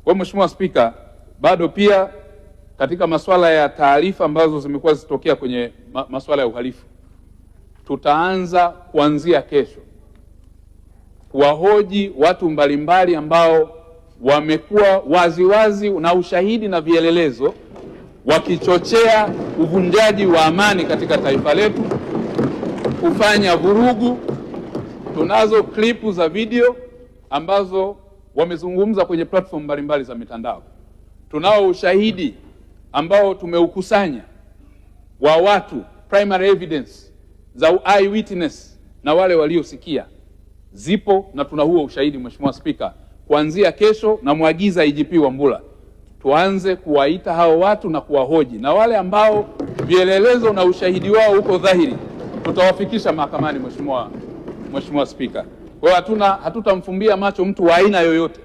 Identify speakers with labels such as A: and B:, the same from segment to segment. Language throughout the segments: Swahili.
A: Kwa Mheshimiwa Spika, bado pia katika masuala ya taarifa ambazo zimekuwa zitokea kwenye masuala ya uhalifu, tutaanza kuanzia kesho kuwahoji watu mbalimbali ambao wamekuwa waziwazi na ushahidi na vielelezo wakichochea uvunjaji wa amani katika taifa letu, kufanya vurugu. Tunazo klipu za video ambazo wamezungumza kwenye platform mbalimbali za mitandao. Tunao ushahidi ambao tumeukusanya wa watu, primary evidence za eyewitness na wale waliosikia zipo, na tuna huo ushahidi. Mheshimiwa Spika, kuanzia kesho na muagiza IGP Wambura tuanze kuwaita hao watu na kuwahoji, na wale ambao vielelezo na ushahidi wao uko dhahiri tutawafikisha mahakamani. Mheshimiwa Spika, kwa hiyo hatutamfumbia macho mtu wa aina yoyote.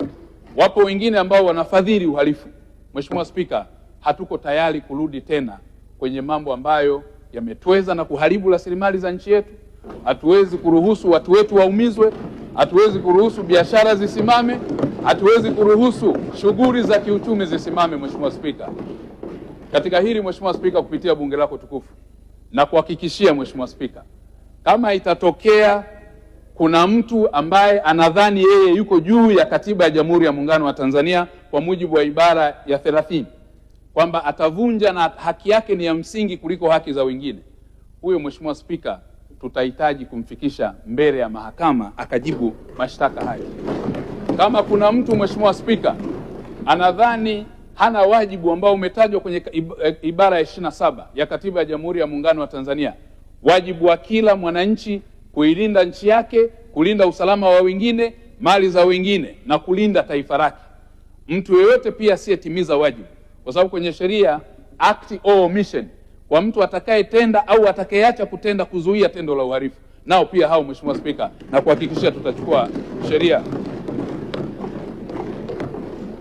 A: Wapo wengine ambao wanafadhili uhalifu. Mheshimiwa Spika, hatuko tayari kurudi tena kwenye mambo ambayo yametweza na kuharibu rasilimali za nchi yetu. Hatuwezi kuruhusu watu wetu waumizwe, hatuwezi kuruhusu biashara zisimame, hatuwezi kuruhusu shughuli za kiuchumi zisimame. Mheshimiwa Spika, katika hili Mheshimiwa Spika, kupitia bunge lako tukufu na kuhakikishia Mheshimiwa Spika, kama itatokea kuna mtu ambaye anadhani yeye yuko juu ya katiba ya Jamhuri ya Muungano wa Tanzania kwa mujibu wa ibara ya 30 kwamba atavunja na haki yake ni ya msingi kuliko haki za wengine, huyo Mheshimiwa Spika tutahitaji kumfikisha mbele ya mahakama akajibu mashtaka hayo. Kama kuna mtu Mheshimiwa Spika anadhani hana wajibu ambao umetajwa kwenye ibara ya 27 ya katiba ya Jamhuri ya Muungano wa Tanzania, wajibu wa kila mwananchi kuilinda nchi yake, kulinda usalama wa wengine, mali za wengine na kulinda taifa lake, mtu yeyote pia asiyetimiza wajibu, kwa sababu kwenye sheria act or omission kwa mtu atakayetenda au atakayeacha kutenda kuzuia tendo la uhalifu, nao pia hao Mheshimiwa Spika, na kuhakikishia tutachukua sheria.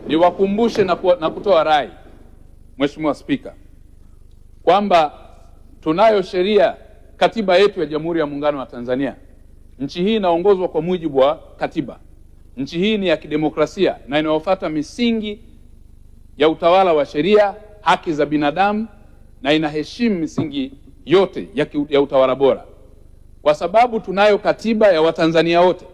A: Niwakumbushe na kutoa rai Mheshimiwa Spika kwamba tunayo sheria, katiba yetu ya Jamhuri ya Muungano wa Tanzania. Nchi hii inaongozwa kwa mujibu wa katiba. Nchi hii ni ya kidemokrasia na inayofuata misingi ya utawala wa sheria, haki za binadamu, na inaheshimu misingi yote ya utawala bora. Kwa sababu tunayo katiba ya Watanzania wote,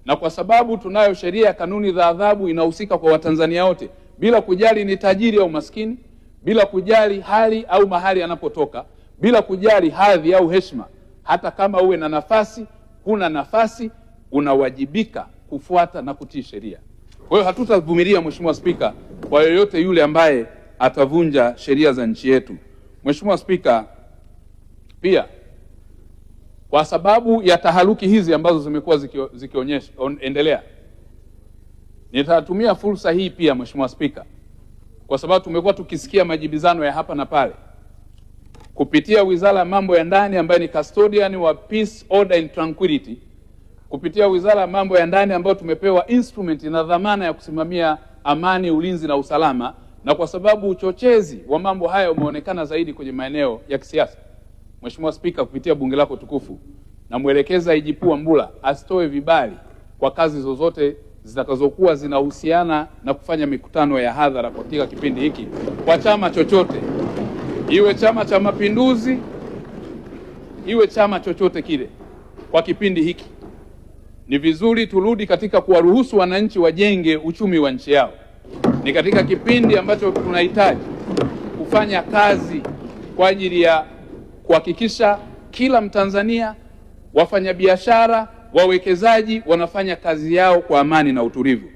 A: na kwa sababu tunayo sheria ya kanuni za adhabu inahusika kwa Watanzania wote bila kujali ni tajiri au maskini, bila kujali hali au mahali anapotoka, bila kujali hadhi au heshima, hata kama uwe na nafasi, huna nafasi, unawajibika kufuata na kutii sheria. Kwa hiyo hatutavumilia Mheshimiwa Spika kwa yoyote yule ambaye atavunja sheria za nchi yetu. Mheshimiwa Spika, pia kwa sababu ya taharuki hizi ambazo zimekuwa endelea, nitatumia fursa hii pia Mheshimiwa Spika, kwa sababu tumekuwa tukisikia majibizano ya hapa na pale kupitia Wizara ya Mambo ya Ndani ambayo ni custodian wa peace, order and tranquility, kupitia Wizara ya Mambo ya Ndani ambayo tumepewa instrument na dhamana ya kusimamia amani, ulinzi na usalama, na kwa sababu uchochezi wa mambo haya umeonekana zaidi kwenye maeneo ya kisiasa, Mheshimiwa Spika, kupitia bunge lako tukufu na mwelekeza IGP Wambura asitoe vibali kwa kazi zozote zitakazokuwa zinahusiana na kufanya mikutano ya hadhara katika kipindi hiki kwa chama chochote, iwe Chama cha Mapinduzi, iwe chama chochote kile. Kwa kipindi hiki ni vizuri turudi katika kuwaruhusu wananchi wajenge uchumi wa nchi yao. Ni katika kipindi ambacho tunahitaji kufanya kazi kwa ajili ya kuhakikisha kila Mtanzania, wafanyabiashara, wawekezaji wanafanya kazi yao kwa amani na utulivu.